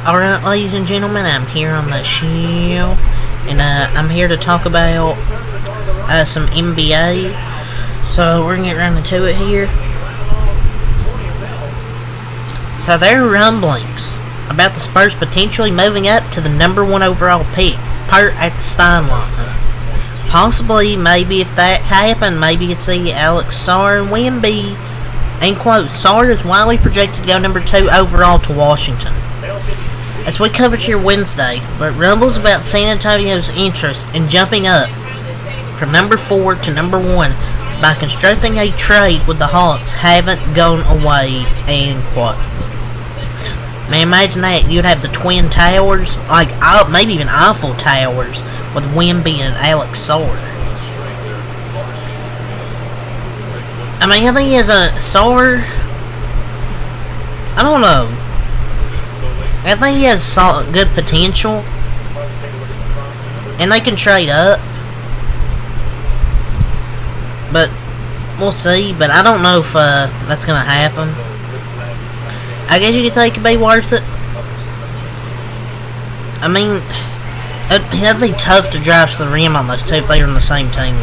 Alright, ladies and gentlemen, I'm here on the show, and I'm here to talk about some NBA. So we're gonna get right into it here. So there are rumblings about the Spurs potentially moving up to the #1 overall pick, at the Steinline. Possibly, maybe if that happened, maybe it's the Alex Sarr and Wemby. And quote, Sarr is widely projected to go #2 overall to Washington. As we covered here Wednesday, but rumbles about San Antonio's interest in jumping up from #4 to #1 by constructing a trade with the Hawks haven't gone away, end quote. Man, imagine that. You'd have the Twin Towers, like maybe even Eiffel Towers, with Wemby and Alex Sarr. I mean, I think he has a Sarr. I don't know. I think he has good potential, and they can trade up. But we'll see. But I don't know if that's gonna happen. I guess you could say it could be worth it. I mean, it'd be tough to drive to the rim on those two if they are on the same team.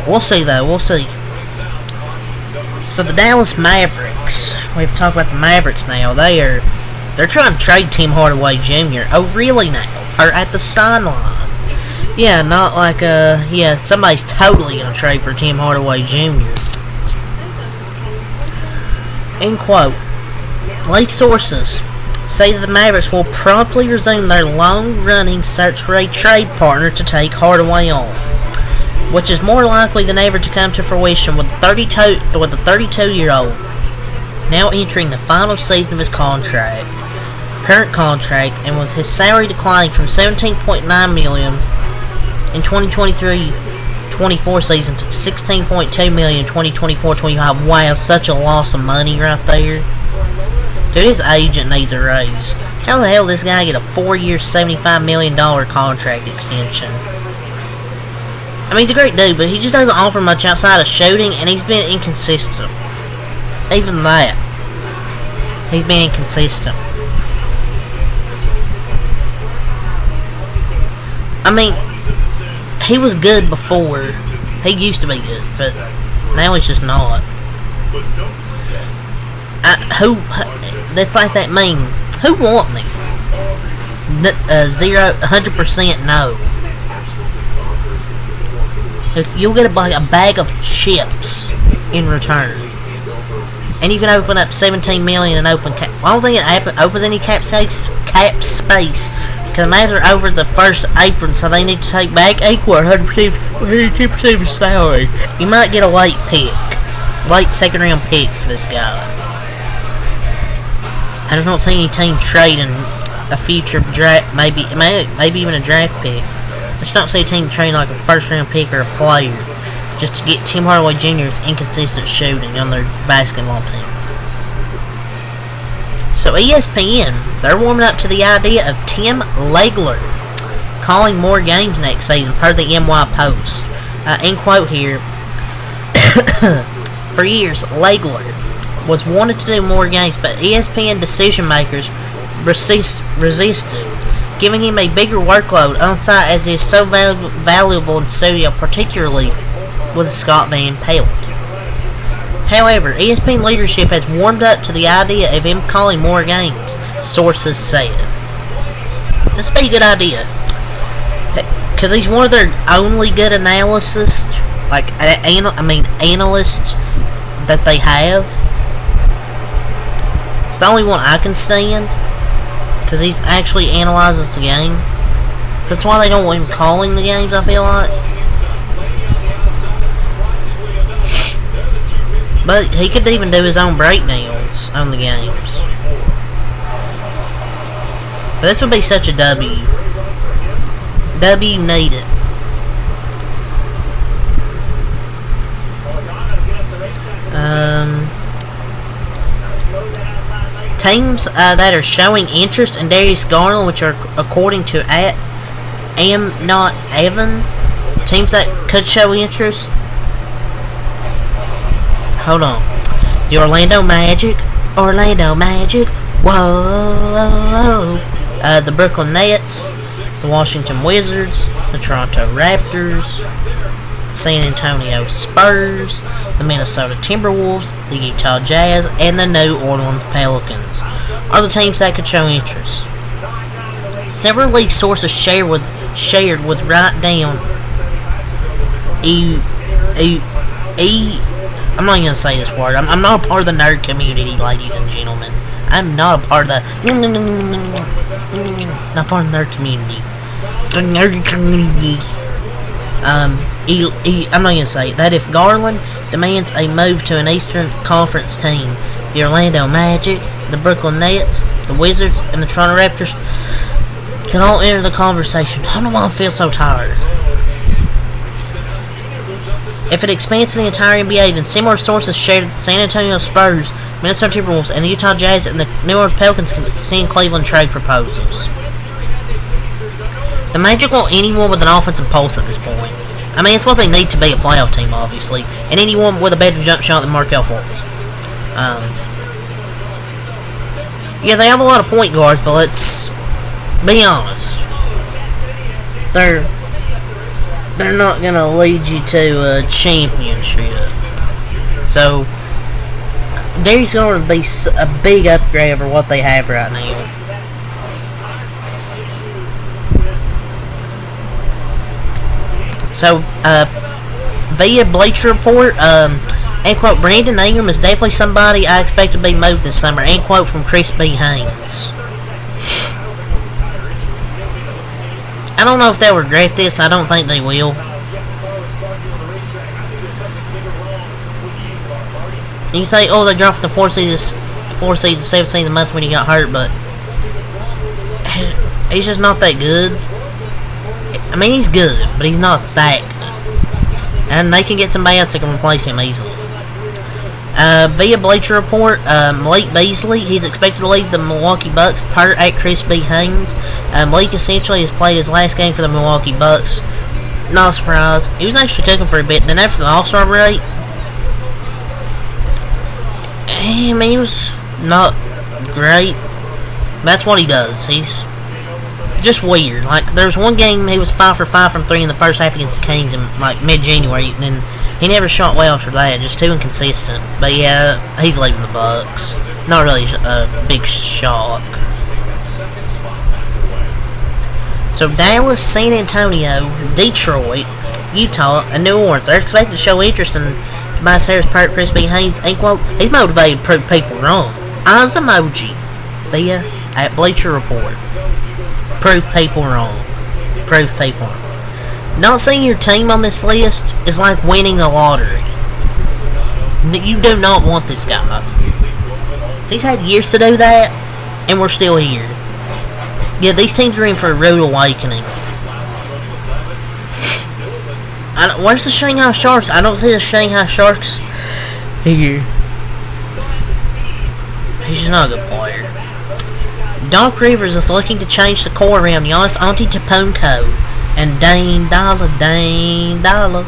We'll see, though. We'll see. So the Dallas Mavericks. We have to talk about the Mavericks now. They're trying to trade Tim Hardaway Jr. Oh, really now? Or at the Steinline? Yeah, not like yeah, somebody's totally gonna trade for Tim Hardaway Jr. End quote. League sources say that the Mavericks will promptly resume their long-running search for a trade partner to take Hardaway on, which is more likely than ever to come to fruition with the 32-year-old now entering the final season of his current contract, and with his salary declining from $17.9 million in 2023-24 season to $16.2 million in 2024-25. Wow, such a loss of money right there. Dude, his agent needs a raise. How the hell did this guy get a 4-year, $75 million contract extension? I mean, he's a great dude, but he just doesn't offer much outside of shooting, and he's been inconsistent. Even that. He's been inconsistent. I mean, he was good before. He used to be good, but now he's just not. That's like that meme. Who want me? 100% no. You'll get a bag of chips in return, and you can open up $17 million in open cap. I don't think it opens any cap space, because the Mavs are over the first apron, so they need to take back 100% of his salary. You might get a late second round pick for this guy. I just don't see any team trading a future draft, maybe even a draft pick. I just don't see a team trading like a first round pick or a player just to get Tim Hardaway Jr.'s inconsistent shooting on their basketball team. So ESPN, they're warming up to the idea of Tim Legler calling more games next season, per the NY Post. End quote here. For years, Legler was wanted to do more games, but ESPN decision makers resisted, giving him a bigger workload on site as he is so valuable in studio, particularly with Scott Van Pelt. However, ESPN leadership has warmed up to the idea of him calling more games, sources said. This would be a good idea, because he's one of their only good analysts that they have. It's the only one I can stand, because he actually analyzes the game. That's why they don't want him calling the games, I feel like. But he could even do his own breakdowns on the games. But this would be such a W. W need it. Teams that are showing interest in Darius Garland, which are according to @am_not_Evan, teams that could show interest. Hold on. The Orlando Magic, Whoa! The Brooklyn Nets, the Washington Wizards, the Toronto Raptors, the San Antonio Spurs, the Minnesota Timberwolves, the Utah Jazz, and the New Orleans Pelicans are the teams that could show interest. Several league sources shared with write down I'm not gonna say this word. I'm not a part of the nerd community, ladies and gentlemen. I'm not a part of the not part of the nerd community. The nerd community. I'm not gonna say that if Garland demands a move to an Eastern Conference team, the Orlando Magic, the Brooklyn Nets, the Wizards, and the Toronto Raptors can all enter the conversation. I don't know why I feel so tired. If it expands to the entire NBA, then similar sources shared that the San Antonio Spurs, Minnesota Timberwolves, and the Utah Jazz and the New Orleans Pelicans can send Cleveland trade proposals. The Magic want anyone with an offensive pulse at this point. I mean, it's what they need to be a playoff team, obviously, and anyone with a better jump shot than Markelle Fultz. Yeah, they have a lot of point guards, but let's be honest. They're not going to lead you to a championship. So, Darius Garland will be a big upgrade over what they have right now. So, via Bleacher Report, end quote, Brandon Ingram is definitely somebody I expect to be moved this summer. End quote from Chris B. Haynes. I don't know if they'll regret this. I don't think they will. You can say, oh, they dropped the 4 seed to 17 the month when he got hurt, but he's just not that good. I mean, he's good, but he's not that good. And they can get somebody else that can replace him easily. Via Bleacher Report, Malik Beasley, he's expected to leave the Milwaukee Bucks per at Chris B. Haynes. Malik essentially has played his last game for the Milwaukee Bucks. Not a surprise. He was actually cooking for a bit. Then after the All-Star break, I mean, he was not great. That's what he does. He's just weird. Like, there was one game he was 5 for 5 from 3 in the first half against the Kings in like mid-January. Then he never shot well after that. Just too inconsistent. But yeah, he's leaving the Bucks. Not really a big shock. So Dallas, San Antonio, Detroit, Utah, and New Orleans are expected to show interest in Tobias Harris, per Chris B. Haynes. Ain't quote, he's motivated to prove people wrong. Eyes emoji via at Bleacher Report. Prove people wrong. Prove people wrong. Not seeing your team on this list is like winning the lottery. You do not want this guy. He's had years to do that, and we're still here. Yeah, these teams are in for a rude awakening. Where's the Shanghai Sharks? I don't see the Shanghai Sharks here. He's just not a good player. Doc Rivers is looking to change the core around Giannis Antetokounmpo and Dame Dollar.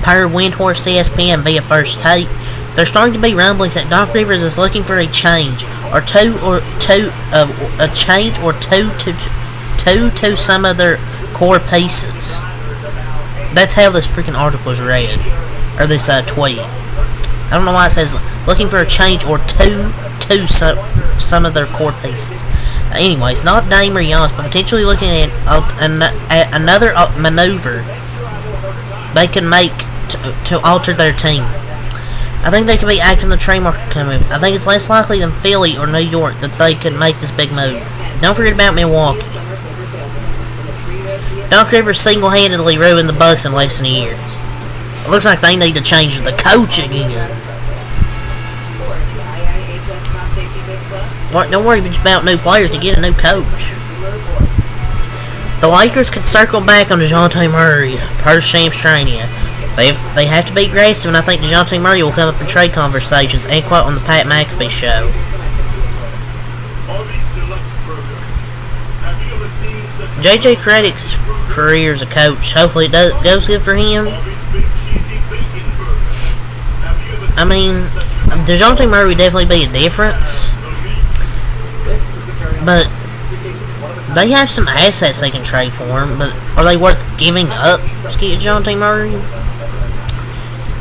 Per Windhorse ESPN via First Take, there's starting to be rumblings that Doc Rivers is looking for a change or two to some of their core pieces. That's how this freaking article is read, or this tweet. I don't know why it says looking for a change or two to some of their core pieces. Anyways, not Dame or Giannis, but potentially looking at another maneuver they can make to alter their team. I think they could be acting the trade market coming. I think it's less likely than Philly or New York that they could make this big move. Don't forget about Milwaukee. Doc Rivers single-handedly ruined the Bucks in less than a year. It looks like they need to change the coach again. Don't worry about new players to get a new coach. The Lakers could circle back on DeJounte Murray per Shams Charania. They have to beat Grayson, and I think DeJounte Murray will come up in trade conversations, and quote on the Pat McAfee show. JJ Credic's career as a coach, hopefully it goes good for him. I mean, DeJounte Murray would definitely be a difference. but they have some assets they can trade for him, but are they worth giving up to get John T. Murray?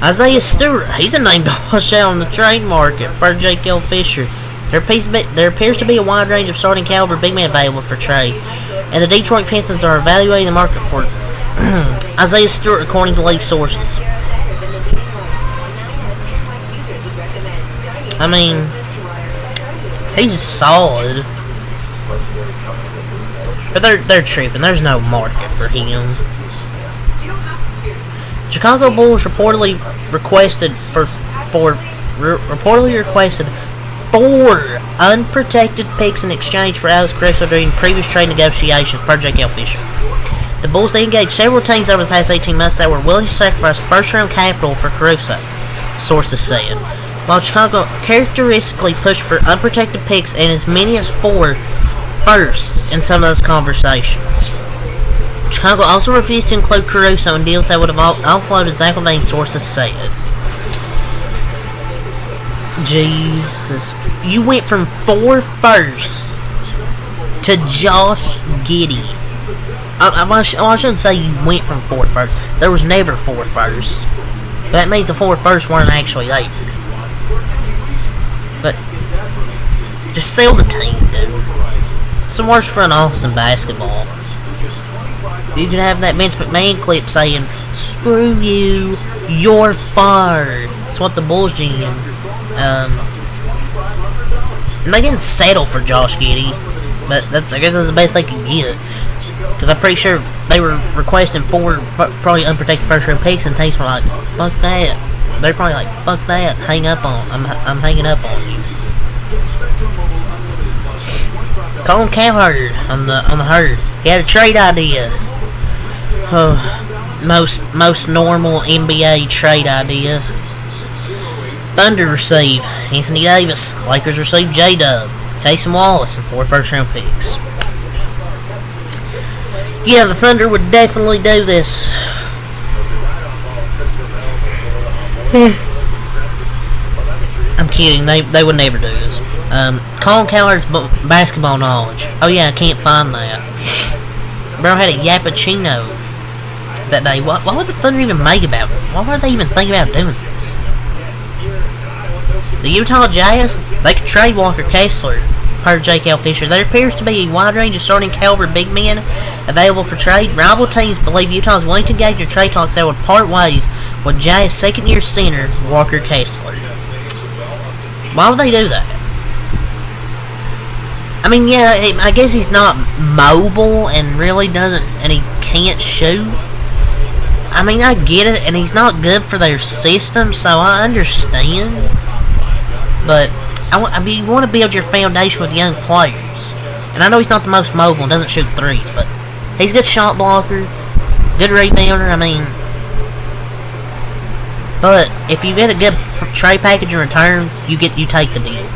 Isaiah Stewart, he's a name to watch out on the trade market, per Jake L. Fisher. There appears to be a wide range of starting caliber big men available for trade, and the Detroit Pistons are evaluating the market for Isaiah Stewart, according to league sources. I mean, he's solid, but they're tripping. There's no market for him. Chicago Bulls reportedly requested four unprotected picks in exchange for Alex Caruso during previous trade negotiations, per Jake L. Fisher. The Bulls engaged several teams over the past 18 months that were willing to sacrifice first-round capital for Caruso, sources said. While Chicago characteristically pushed for unprotected picks and as many as 4 firsts in some of those conversations, Chicago also refused to include Caruso in deals that would have offloaded Zach LaVine, sources said. Jesus. You went from 4 firsts to Josh Giddey. I shouldn't say you went from 4 firsts. There was never 4 firsts. But that means the 4 firsts weren't actually there. But just sell the team, dude. It's the worst front office in basketball. You could have that Vince McMahon clip saying, "Screw you, you're fired." That's what the Bulls GM. And they didn't settle for Josh Giddey, but I guess that's the best they could get. Because I'm pretty sure they were requesting 4 probably unprotected first-round picks, and teams were like, "Fuck that." They're probably like, "Fuck that, hang up on. I'm hanging up on you." Colin Cowherd on the herd. He had a trade idea. Most normal NBA trade idea. Thunder receive Anthony Davis. Lakers receive J-Dub, Taysom Wallace, and 4 first-round picks. Yeah, the Thunder would definitely do this. I'm kidding. They would never do this. Colin Cowherd's basketball knowledge. Oh yeah, I can't find that. Bro had a Yappuccino that day. Why would the Thunder even make about it? Why would they even think about doing this? The Utah Jazz, they could trade Walker Kessler, per Jake L. Fisher. There appears to be a wide range of starting caliber big men available for trade. Rival teams believe Utah is willing to engage in trade talks that would part ways with Jazz second-year center Walker Kessler. Why would they do that? I mean, yeah, I guess he's not mobile and really doesn't, and he can't shoot. I mean, I get it, and he's not good for their system, so I understand. But I mean, you want to build your foundation with young players. And I know he's not the most mobile and doesn't shoot threes, but he's a good shot blocker, good rebounder. I mean, but if you get a good trade package in return, you take the deal.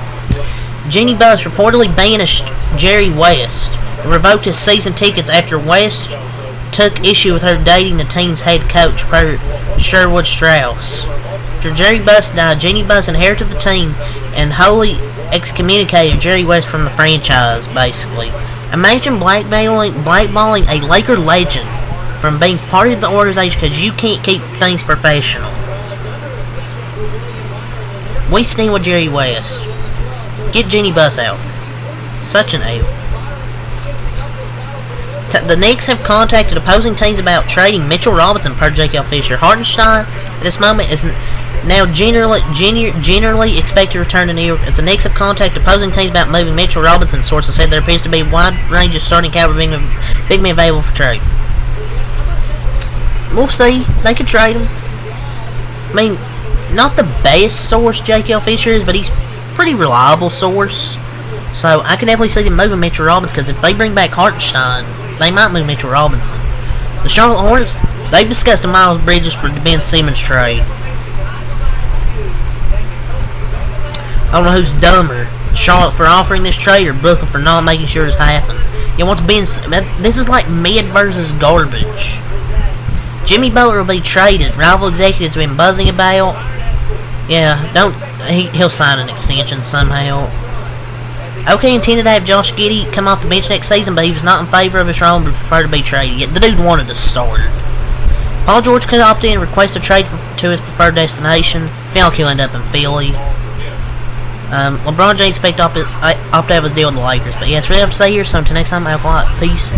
Jeanie Buss reportedly banished Jerry West and revoked his season tickets after West took issue with her dating the team's head coach, per Sherwood Strauss. After Jerry Buss died, Jeanie Buss inherited the team and wholly excommunicated Jerry West from the franchise, basically. Imagine blackballing a Laker legend from being part of the organization because you can't keep things professional. We stand with Jerry West. Get Jeanie Buss out. Such an L. The Knicks have contacted opposing teams about trading Mitchell Robinson, per Jake L. Fisher. Hartenstein, at this moment, is now generally expected to return to New York. As the Knicks have contacted opposing teams about moving Mitchell Robinson, sources said there appears to be a wide range of starting caliber big men available for trade. We'll see. They could trade him. I mean, not the best source Jake L. Fisher is, but he's pretty reliable source. So I can definitely see them moving Mitchell Robinson, because if they bring back Hartenstein, they might move Mitchell Robinson. The Charlotte Hornets, they've discussed a Miles Bridges for the Ben Simmons trade. I don't know who's dumber, Charlotte for offering this trade or Brooklyn for not making sure this happens. You know, once this is like mid versus garbage. Jimmy Butler will be traded. Rival executives have been buzzing about. Yeah, he'll sign an extension somehow. OK intended to have Josh Giddey come off the bench next season, but he was not in favor of his role and preferred to be traded. Yet the dude wanted to start. Paul George could opt in and request a trade to his preferred destination. Felt he'll end up in Philly. LeBron James expected opt out of his deal with the Lakers. But yeah, that's really all I have to say here. So until next time, I'll go out. Peace.